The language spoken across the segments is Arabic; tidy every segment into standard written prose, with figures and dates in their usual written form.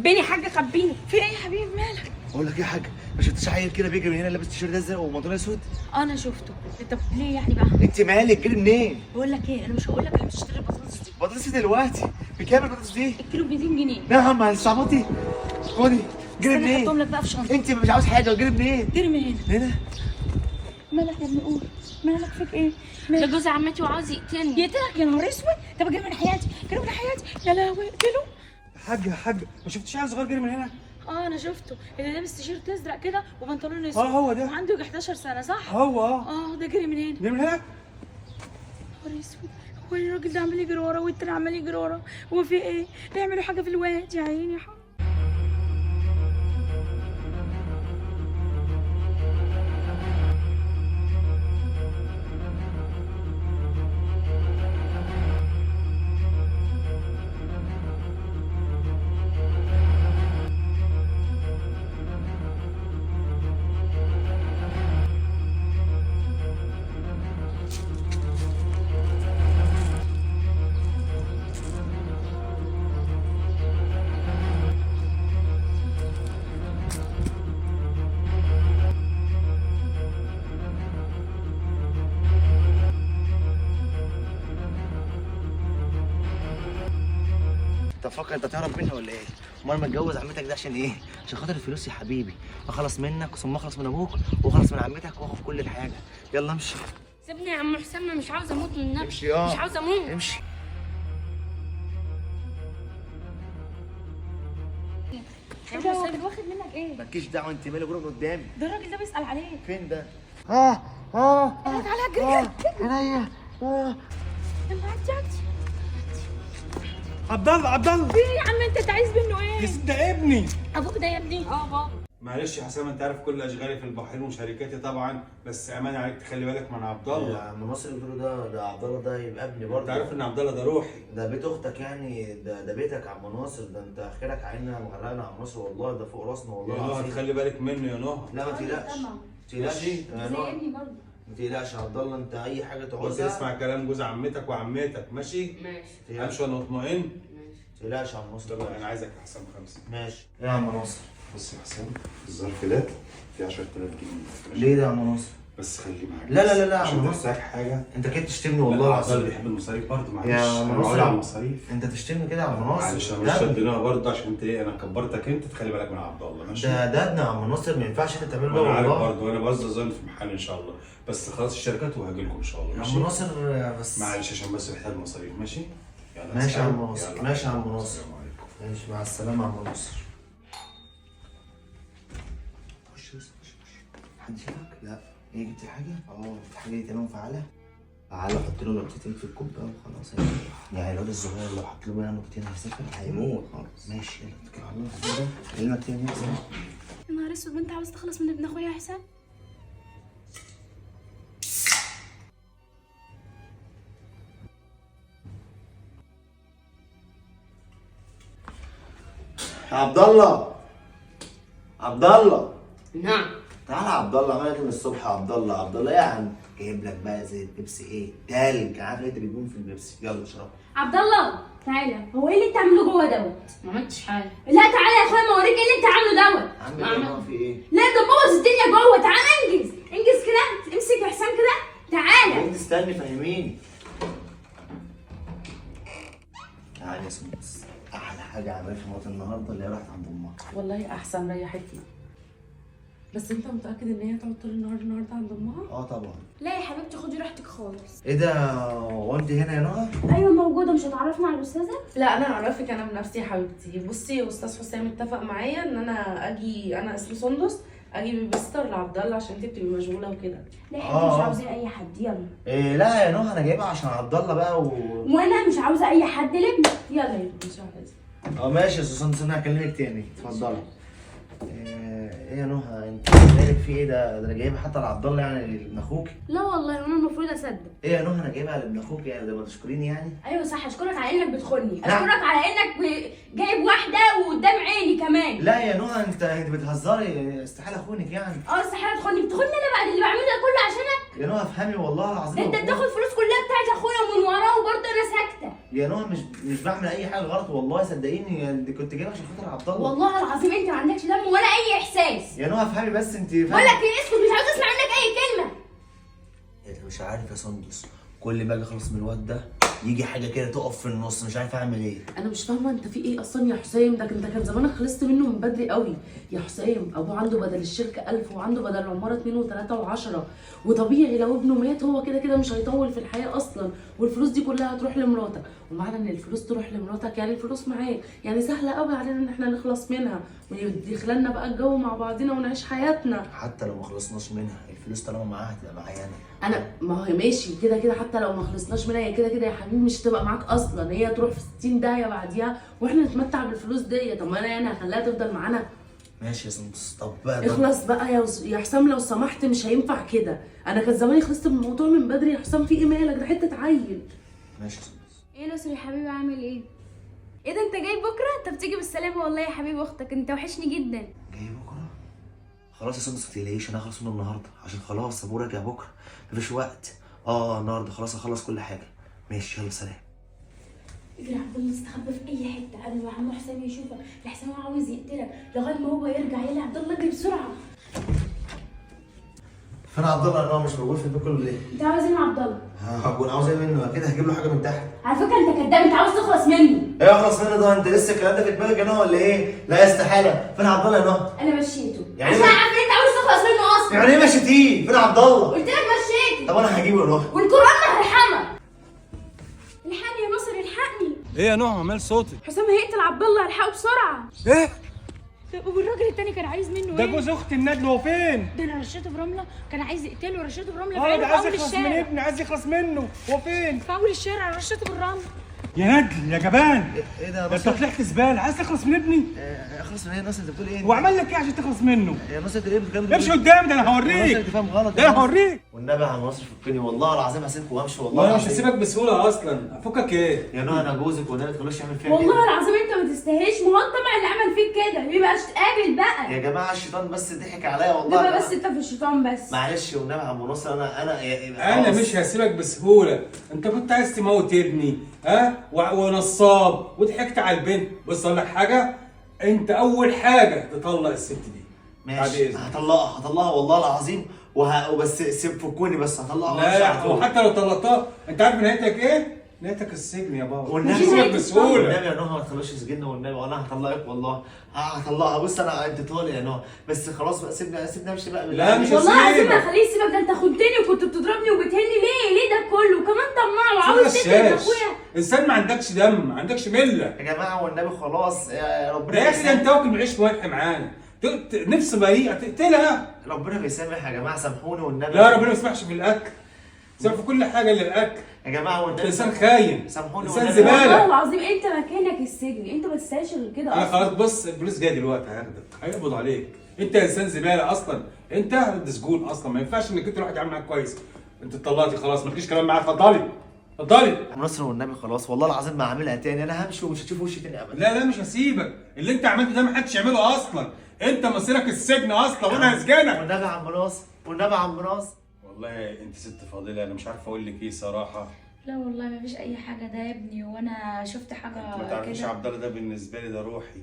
خبيني يا حاجه خبيني. في ايه يا حبيبي مالك؟ بقول لك ايه يا حاجه، ما شفتش عيل كده بيجري من هنا لابس تيشيرت ازرق وبنطلون اسود؟ انا شفته. طب ليه يعني بقى؟ انت مالك جري منين؟ بقول لك ايه، انا مش هقول لك انا مش هشتري البطاطس دي. بطاطس دلوقتي بكام البطاطس دي؟ الكيلو ب 200 جنيه. نعم مع الصعباطي. خدي جري انا هحطهم منين؟ لك بقى في شنطه. انت مش عاوز حاجه، جري منين؟ جري من هنا. هنا؟ مالك يا ابني قول، مالك فيك ايه؟ ده جوز عمتي وعاوز يقتلني. يقتلك يا نهار اسود؟ طب اجري من حياتي، اجري من حياتي يا لهوي اقتله. يا حاج ما شفتش عيل صغير جري من هنا؟ اه انا شفته، اللي لابس تيشيرت ازرق كده وبنطلون اسود. هو ده. وعنده 11 سنه صح؟ هو اه ده جري من هنا. جري من هنا؟ نهار اسود، هو الراجل ده عمال يجري ورا والتاني عمال يجري ورا، هو في ايه؟ يعملوا حاجه في الواد يا عيني يا حرام. انت فاكر انت تعرف مني ولا ايه؟ امال متجوز عمتك ده عشان ايه؟ عشان خاطر الفلوس يا حبيبي. اخلص منك ثم اخلص من ابوك واخلص من عمتك واخد كل الحاجه. يلا امشي. سيبني يا عم حسام، مش عاوز اموت من نفسي. امشي مش عاوز اموت. امشي. ايه ده هو كان واخد منك ايه؟ مالكيش دعوه، انت مالك جرب قدامي. ده الراجل ده بيسأل عليك. فين ده؟ تعالى اجري اجري. عينيا. يلا عدي عدي. عبد الله في ايه يا عم انت عايز منه ايه؟ ده ابني. ابوك ده يا ابني؟ اه بابا. معلش يا حسام، انت عارف كل اشغالي في البحرين وشركاتي طبعا، بس امان عليك تخلي بالك من عبد الله. عم ناصر اللي بتقوله ده عبد الله ده يبقى ابني برضه. انت عارف ان عبد الله ده روحي. ده بيت اختك يعني، ده بيتك يا عم ناصر. ده انت خيرك عيننا وغرقنا يا عم ناصر والله، ده فوق راسنا والله يا نهى العظيم. تخلي بالك منه يا نهى. لا ما تقلقش ما تقلقش ماشي. يا زي نهى. ابني برضه. ما تقلقش يا عبد الله، انت اي حاجه بص تعوزها اسمع كلام جوز عمتك وعمتك، ماشي؟ ماشي. امشي وانا مطمئن. ما تقلقش يا عم ناصر. طب انا عايزك يا حسام 5. ماشي. ايه يا عم ناصر؟ بص يا حسام، الظرف ده فيه 10,000 جنيه. ماشي؟ ليه ده يا عم ناصر؟ بس خلي معاك. لا لا لا لا يا عشان عم ناصر. محتاج حاجه. انت كده بتشتمني والله عبد الله العظيم. بيحب المصاريف برضه، معلش. يا عم انا ناصر. بقول على المصاريف. انت تشتمني كده يا عم ناصر. معلش انا ده مش ابني. شديناها برضه عشان انت ايه، انا كبرتك انت تخلي بالك من عبد الله، ماشي؟ ده ابني يا عم ناصر، ما ينفعش انت تعمله ده انا عارف والله. برضه، انا بوزع ظن في محل ان شاء الله، بس خلاص الشركات وهاجي لكم ان شاء الله، يا ماشي؟ عم ناصر بس. معلش عشان بس محتاج مصاريف، ماشي؟ يلا ماشي يا سلام. عم ناصر، يلا. ماشي يا عم ناصر. السلام عليكم. ماشي مع السلامة يا عم ناصر. خش بس خش. حد شافك؟ لا. ايه جبت حاجة؟ جبت حاجة دي تمام فعالة؟ فعالة. حط له نقطتين في الكوب بقى وخلاص هيروح. يعني الواد الصغير لو حط له بقى نقطتين هيسافر هيموت خالص. ماشي يلا اتكل على الله كده. كلمك تاني يا سلام. يا نهار اسود، ما انت عاوز تخلص من ابن اخويا يا حسام؟ يا عبد الله. عبد الله. نعم. تعالى يا عبد الله، عمال من الصبح يا عبد الله. عبد الله ايه يا عم؟ جايب لك بقى زي البيبسي ايه؟ تلج. عارف ايه اللي بيكون في البيبسي؟ يلا اشرب. عبد الله تعالى، هو ايه اللي انت عامله جوه دوت؟ ما عملتش حاجه. لا تعالى يا اخويا ما اوريك ايه اللي انت عامله دوت. عم ايه في ايه؟ لا ده بوظ الدنيا جوه، تعالى انجز انجز كده، امسك يا حسام كده تعالى. انت استني فهميني. تعالى يا سمس. احلى حاجه عملتها في مرات النهارده اللي هي راحت عند امها. والله احسن ريحتني. بس انت متاكد ان هي تقعد طول النهار النهارده عند امها؟ طبعا. لا يا حبيبتي خدي راحتك خالص. ايه ده؟ هو انت هنا يا نهى؟ ايوه موجوده، مش هتعرفنا على الاستاذه؟ لا انا اعرفك انا بنفسي يا حبيبتي. بصي استاذ حسام اتفق معايا ان انا اجي، انا اسمي سندس، اجي بيبستر لعبد الله عشان انت بتبقي مشغوله وكده. لا يا حبيبتي مش عاوزين اي حد، يلا. إيه لا يا نهى، انا جايبها عشان عبد الله بقى وانا مش عاوزه اي حد لابني، يلا يلا. مش عايزه. ماشي يا سوسن، انا هكلمك تاني. اتفضلي. ايه يا نهى، انت مالك في ايه ده؟ انا جايبها حتى لعبد الله يعني لابن اخوك. لا والله وانا المفروض اصدق. ايه يا نهى، انا جايبها لابن اخوك يعني، ده ما تشكريني يعني؟ ايوه صح، اشكرك على انك بتخوني، لا. اشكرك على انك جايب واحده وقدام عيني كمان. لا يا نهى، انت بتهزري، استحاله اخونك يعني. استحاله تخوني، بتخوني انا بعد اللي بعمله ده كله عشانك؟ يا نهى افهمي والله العظيم. ده انت بتاخد فلوس كلها بتاعت اخويا ومن وراه وبرضه انا ساكته. يا نهى مش بعمل اي حاجه غلط والله، صدقيني دي كنت جايبها عشان خاطر عبد الله. والله العظيم انت ما عندكش دم ولا اي احساس. يا نهى افهمي بس، انت بقول لك ايه، اسكت، مش عاوز اسمع منك اي كلمه. انت مش عارف يا سندس، كل ما اجي اخلص من الواد ده يجي حاجه كده تقف في النص، مش عارف اعمل ايه. انا مش فاهمه انت في ايه اصلا يا حسام، ده انت كان زمانك خلصت منه من بدري قوي يا حسام. ابوه عنده بدل الشركه 1000 وعنده بدل العماره 2 و3 و10، وطبيعي لو ابنه مات هو كده كده مش هيطول في الحياه اصلا، والفلوس دي كلها هتروح لمراتك. ومعنى ان الفلوس تروح لمراتك يعني الفلوس معاك، يعني سهله قوي علينا ان احنا نخلص منها ويدخلنا بقى الجو مع بعضنا ونعيش حياتنا. حتى لو ما خلصناش منها الفلوس طالما معاها هتبقى معايا انا ما هي ماشي كده كده، حتى لو ما خلصناش منها هي كده كده يا حبيبي مش هتبقى معاك اصلا، هي تروح في 60 داهيه بعديها واحنا نتمتع بالفلوس دي. طب ما انا يعني هخليها تفضل معانا؟ ماشي يا سندس. طب بقى اخلص بقى يا حسام لو سمحت، مش هينفع كده. انا كان زماني خلصت من الموضوع من بدري يا حسام. في ايه مالك؟ ده حته عيل. ماشي يا سندس. ايه نصر يا حبيبي، عامل ايه؟ ايه ده انت جاي بكره؟ طب تيجي بالسلامه والله يا حبيب اختك، انت وحشني جدا. جاي بكره؟ خلاص يا سندس ما تقلقيش، انا هخلص منه النهارده عشان خلاص ابوه راجع بكره، مفيش وقت. النهارده خلاص هخلص كل حاجه. ماشي يلا سلام. اجري يا عبد الله، استخبى في اي حته قبل ما عمو حسام يشوفك، لحسام هو عاوز يقتلك لغايه ما هو يرجع. يلا يا عبد الله اجري بسرعه. فين عبد الله؟ هو مش موجود في البيت كله ليه؟ انت عاوز ايه من عبد الله؟ هكون عاوز ايه منه؟ اكيد هجيب له حاجه من تحت. على فكره انت كداب، انت عاوز تخلص مني. ايه اخلص منه ده؟ انت لسه الكلام ده في دماغك يا نهى ولا ايه؟ لا استحاله. فين عبد الله يا نهى؟ انا مشيته يعني عشان عارف ان انت عاوز تخلص منه اصلا. يعني ايه مشيتيه؟ فين عبد الله؟ قلت لك مشيته. طب انا هجيبه يا نهى. والقران ما هيرحمك. الحقني يا ناصر، الحقني. ايه يا نهى عمال صوتك؟ حسام هيقتل عبد الله، الحقه بسرعه. ايه؟ والراجل التاني كان عايز منه ده ايه؟ جوز اخت الندل، هو فين؟ ده انا رشيته برمله، كان عايز يقتله ورشيته برمله في ده عينه في عايز اول يخلص من الشارع. ابني، عايز يخلص منه، هو فين؟ في اول الشارع رشيته بالرمله. يا ندل يا جبان، ايه ده يا ده انت ناصر؟ طلعت زباله، عايز تخلص من ابني؟ اخلص من ايه يا ناصر؟ انت بتقول ايه؟ هو عمل لك ايه عشان تخلص منه؟ يا ناصر انت ايه الكلام ده؟ امشي قدامي، ده انا ناصر هوريك، انت فاهم غلط. ده انا هوريك. والنبي يا عم ناصر فكني، والله العظيم هسيبكم وامشي والله والله مش العظيم. هسيبك بسهوله اصلا، افكك ايه؟ يا نهى انا جوزك والنبي ما تخلوش يعمل فيها كده. والله العظيم انت ما تستاهلش، ما هو انت طبعا اللي عمل فيك كده، ميبقاش تقابل بقى. يا جماعه الشيطان بس ضحك عليا والله. يبقى بس انت في الشيطان بس. معلش والنبي يا عم ناصر، انا مش هسيبك بسهوله، انت كنت عايز تموت ابني ونصاب وضحكت على البنت. بص اقول لك حاجه، انت اول حاجه تطلق الست دي. ماشي هطلقها والله العظيم وبس فكوني بس هطلقها. لا وحتى لو طلقتها انت عارف نهايتك ايه؟ نهايتك السجن يا بابا. والنبي مش هسيبك بسهوله. والنبي يا نهى ما تخلوش سجن والنبي، وانا هطلقك والله هطلقها. بص انت طالع يا نهى، بس خلاص بقى سيبني امشي بقى. لا مش والله العظيم هسيبك. ما خليه يسيبك، ده انت خنتني وكنت بتضربني وبتهني. ليه ده كله؟ وكمان طماع وعاوز تقتل اخويا. انسان ما عندكش دم، ما عندكش مله يا جماعه والنبي خلاص يا ده ربنا. يا اخي ده انت واكل معيش ملح معانا، نفس بريئه تقتلها. ربنا بيسامح يا جماعه، سامحوني والنبي. لا ربنا ما يسمحش في الاكل، سامح في كل حاجه الا الاكل. يا جماعه والنبي انسان خاين، سامحوني انسان والنبي. والله زباله. العظيم انت مكانك السجن، انت ما تستاهلش غير كده انا اصلا. خلاص بص، البوليس جاي دلوقتي هياخدك هيقبض عليك. انت انسان زباله اصلا، انت ده سجون اصلا، ما ينفعش انك انت الواحد يعمل معاك كويس. انت اتطلقتي خلاص، مالكيش كلام معاك، اتفضلي اتفضلي. نصر والنبي خلاص والله العظيم ما هعملها تاني، انا همشي ومش هتشوف وشي تاني ابدا. لا مش هسيبك، اللي انت عملته ده ما حدش يعمله اصلا، انت مصيرك السجن اصلا وانا هسجنك. والنبي يا عم ناصر، والنبي يا عم ناصر. والله انت ست فاضله، انا مش عارف اقول لك ايه صراحه. لا والله ما فيش اي حاجه، ده ابني وانا شفت حاجه ما تعرفيش كده. عبد الله ده بالنسبه لي ده روحي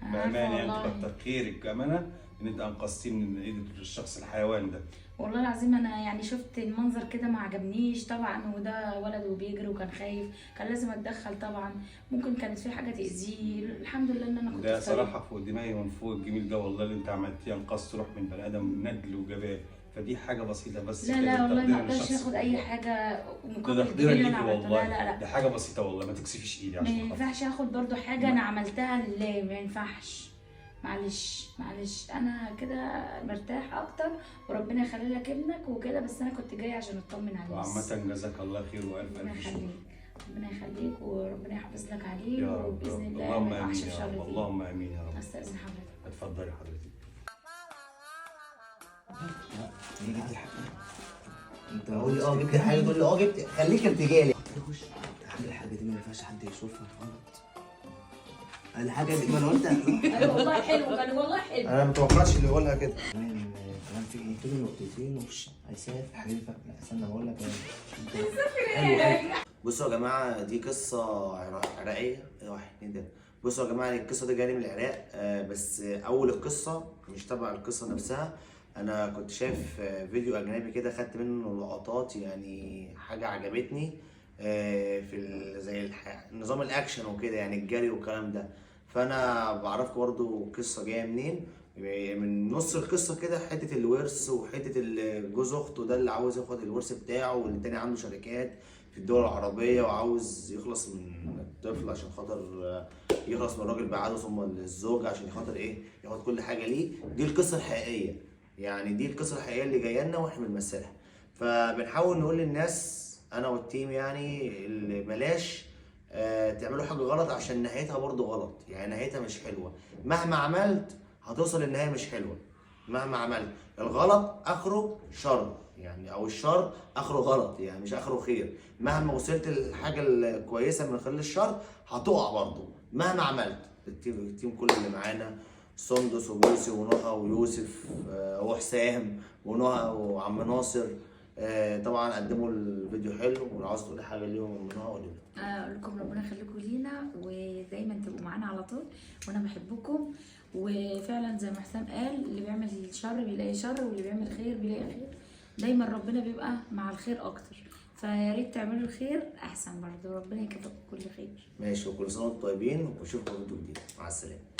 بامانه، يعني كتر خيرك امانه ان انت انقذتيني من ايد الشخص الحيوان ده. والله العظيم انا يعني شفت المنظر كده ما عجبنيش طبعا، وده ولد وبيجري وكان خايف، كان لازم اتدخل طبعا، ممكن كانت في حاجه تاذيه. الحمد لله ان انا كنت ده في طريق. صراحه فوق دماغي ومن فوق الجميل ده والله اللي انت عملتيه، انقذت روح من بني ادم ندل وجبان، فدي حاجه بسيطه بس. لا كده والله ما تقدير اقدرش للشخص. اخد اي حاجه ده مقابل الجميل تقديرا اللي ليكي انا عملته. والله، لا دي حاجه بسيطه والله، ما تكسفيش ايدي ما عشان خاطر. ينفعش اخد برضو حاجه انا عملتها لله، ما ينفعش. معلش انا كده مرتاح اكتر، وربنا يخلي لك ابنك وكده، بس انا كنت جايه عشان اطمن عليه. وعامة جزاك الله خير والف ربنا الف شكر. يخليك، ربنا يخليك، وربنا يحافظ لك عليه، يا رب وباذن الله اللهم ما امين يقعش في يا شر رب، فيه. اللهم امين يا رب. استاذن حضرتك. اتفضلي حضرتك. جبت الحاجه. انت قولي جبت الحاجه، تقول لي جبت، خليك ارتجالي. خش الحاجه دي ما ينفعش حد يشوفها غلط. الحاجه دي ما انا قلت والله حلو، كان والله حلو. انا ما توقعتش اللي يقولها كده. كمان في قلت له نقطتين وفش هيسافر حبيبي. لا استنى بقول لك ايه. بصوا يا جماعه دي قصه عراقيه. واحد اتنين تلاته. بصوا يا جماعه القصه دي جايه من العراق، بس اول القصه مش تبع القصه نفسها. انا كنت شايف فيديو اجنبي كده، خدت منه لقطات يعني حاجه عجبتني في زي نظام الاكشن وكده، يعني الجري والكلام ده. فانا بعرفكم برضو القصه جايه منين. من نص القصه كده حته الورث وحته جوز اخته ده اللي عاوز ياخد الورث بتاعه، والتاني عنده شركات في الدول العربيه وعاوز يخلص من الطفل عشان خاطر يخلص من الراجل بعده، ثم الزوج عشان خاطر ايه ياخد كل حاجه ليه. دي القصه الحقيقيه، يعني دي القصه الحقيقيه اللي جايه لنا واحنا بنمثلها. فبنحاول نقول للناس انا والتيم يعني اللي بلاش تعملوا حاجه غلط عشان نهايتها برضو غلط، يعني نهايتها مش حلوه. مهما عملت هتوصل للنهايه مش حلوه. مهما عملت الغلط اخره شر يعني، او الشر اخره غلط يعني مش اخره خير. مهما وصلت للحاجه الكويسه من خلال الشر هتقع برضو مهما عملت. التيم كل اللي معانا سندس وبوسي ونهى ويوسف وحسام ونهى وعم ناصر طبعا قدموا الفيديو حلو. ولو عاوز تقولي حاجه ليهم منها قولي لهم. اقول لكم ربنا يخليكم لينا ودايما تبقوا معانا على طول، وانا بحبكم. وفعلا زي ما حسام قال، اللي بيعمل شر بيلاقي شر، واللي بيعمل خير بيلاقي خير. دايما ربنا بيبقى مع الخير اكتر، فيا ريت تعملوا الخير احسن برضه. ربنا يكافئكم كل خير. ماشي، وكل سنه وانتم طيبين، واشوفكم في فيديو جديد. مع السلامه.